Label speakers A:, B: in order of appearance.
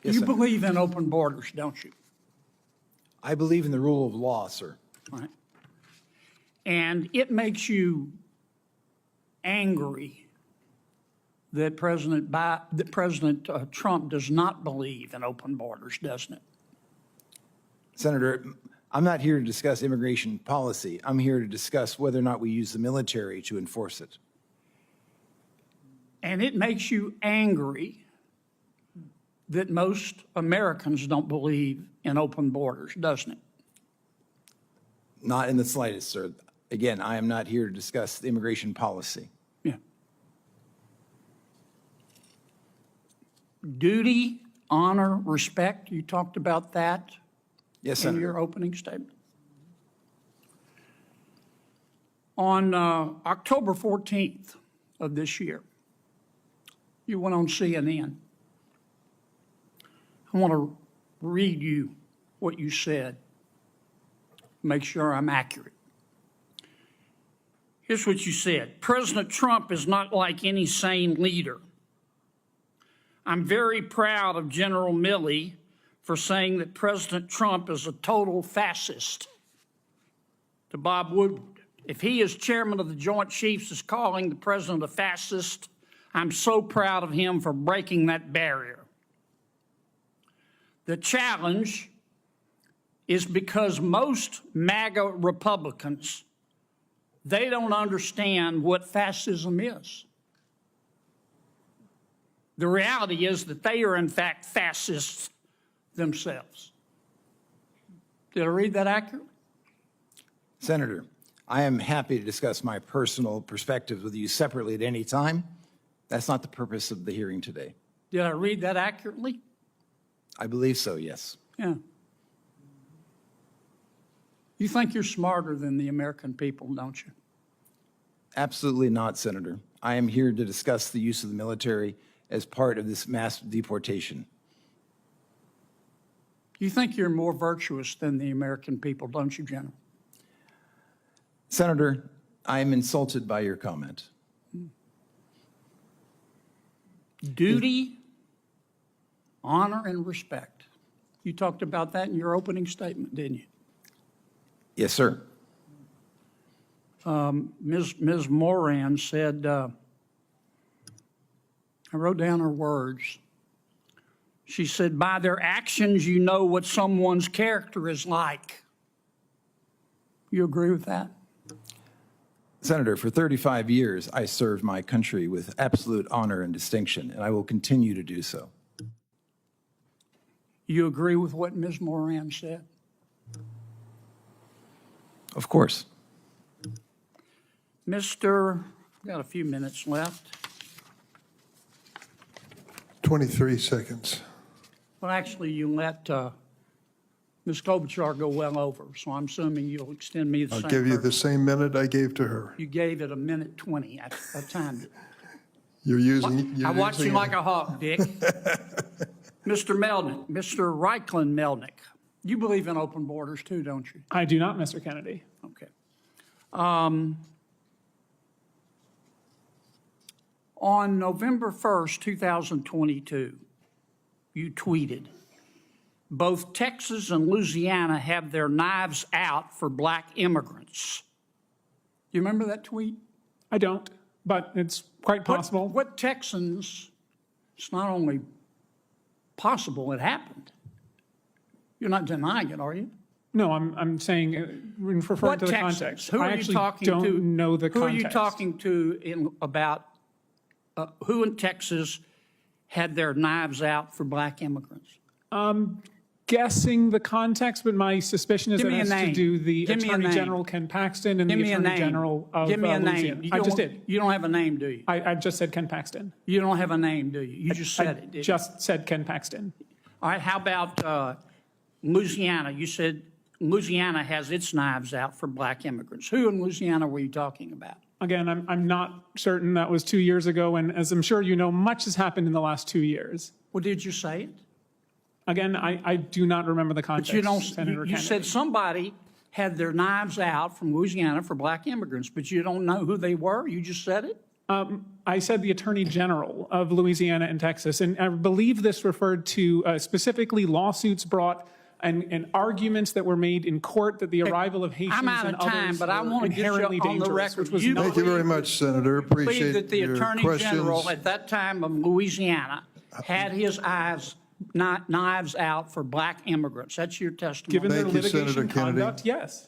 A: Yes,
B: You
A: Senator.
B: believe in open borders, don't you?
A: I believe in the rule of law, sir.
B: Right. And it makes you angry that President Trump does not believe in open borders, doesn't it?
A: Senator, I'm not here to discuss immigration policy. I'm here to discuss whether or not we use the military to enforce it.
B: And it makes you angry that most Americans don't believe in open borders, doesn't it?
A: Not in the slightest, sir. Again, I am not here to discuss the immigration policy.
B: Yeah. Duty, honor, respect, you talked about that
A: Yes,
B: in
A: Senator.
B: your opening statement. On October 14th of this year, you went on CNN. I want to read you what you said, make sure I'm accurate. Here's what you said. President Trump is not like any sane leader. I'm very proud of General Milley for saying that President Trump is a total fascist. To Bob Woodward, if he, as chairman of the Joint Chiefs, is calling the president a fascist, I'm so proud of him for breaking that barrier. The challenge is because most MAGA Republicans, they don't understand what fascism is. The reality is that they are, in fact, fascists themselves. Did I read that accurately?
A: Senator, I am happy to discuss my personal perspectives with you separately at any time. That's not the purpose of the hearing today.
B: Did I read that accurately?
A: I believe so, yes.
B: Yeah. You think you're smarter than the American people, don't you?
A: Absolutely not, Senator. I am here to discuss the use of the military as part of this mass deportation.
B: You think you're more virtuous than the American people, don't you, General?
A: Senator, I am insulted by your comment.
B: Duty, honor, and respect. You talked about that in your opening statement, didn't you?
A: Yes, sir.
B: Ms. Moran said, I wrote down her words. She said, by their actions, you know what someone's character is like. You agree with that?
A: Senator, for 35 years, I served my country with absolute honor and distinction, and I will continue to do so.
B: You agree with what Ms. Moran said?
A: Of course.
B: Mr., we've got a few minutes left.
C: 23 seconds.
B: Well, actually, you let Ms. Klobuchar go well over, so I'm assuming you'll extend me the
C: I'll
B: same.
C: give you the
B: courtesy.
C: same minute I gave to her.
B: You gave it a minute 20. I timed it.
C: You're using.
B: I watched you
C: using-
B: like a hawk, Dick. Mr. Melnick, Mr. Reichlin Melnick, you believe in open borders too, don't you?
D: I do not, Mr. Kennedy.
B: Okay. On November 1st, 2022, you tweeted, both Texas and Louisiana have their knives out for black immigrants. Do you remember that tweet?
D: I don't, but it's quite possible.
B: What Texans, it's not only possible, it happened. You're not denying it, are you?
D: No, I'm saying, referring
B: What
D: to the
B: Texans?
D: context.
B: Who
D: I
B: are you
D: actually
B: talking
D: don't
B: to?
D: know the
B: Who
D: context.
B: are you talking to about who in Texas had their knives out for black immigrants?
D: Guessing the context, but my suspicion is
B: Give
D: that
B: me
D: it
B: a
D: has to
B: name.
D: do the
B: Give me a
D: Attorney
B: name.
D: General Ken Paxton and
B: Give
D: the
B: me a
D: Attorney
B: name.
D: General of
B: Give me a
D: Louisiana.
B: name.
D: I just did.
B: You don't have a name, do you?
D: I just said Ken Paxton.
B: You don't have a name, do you? You just said it, didn't you?
D: Just said Ken Paxton.
B: All right, how about Louisiana? You said Louisiana has its knives out for black immigrants. Who in Louisiana were you talking about?
D: Again, I'm not certain. That was 2 years ago, and as I'm sure you know, much has happened in the last 2 years.
B: Well, did you say it?
D: Again, I do not remember the
B: But
D: context,
B: you don't.
D: Senator
B: You
D: Kennedy.
B: said somebody had their knives out from Louisiana for black immigrants, but you don't know who they were? You just said it?
D: I said the Attorney General of Louisiana and Texas, and I believe this referred to specifically lawsuits brought and arguments that were made in court that the arrival of Haitians
B: I'm out
D: and
B: of time,
D: others
B: but I
D: were
B: want to get you
D: inherently
B: on the
D: dangerous,
B: record.
D: which was
B: You
D: not.
C: Thank you very much, Senator.
B: believe
C: Appreciate
B: that the
C: your
B: Attorney
C: questions.
B: General at that time of Louisiana had his knives out for black immigrants. That's your testimony.
D: Given their
C: Thank you, Senator
D: litigation
C: Kennedy.
D: conduct, yes.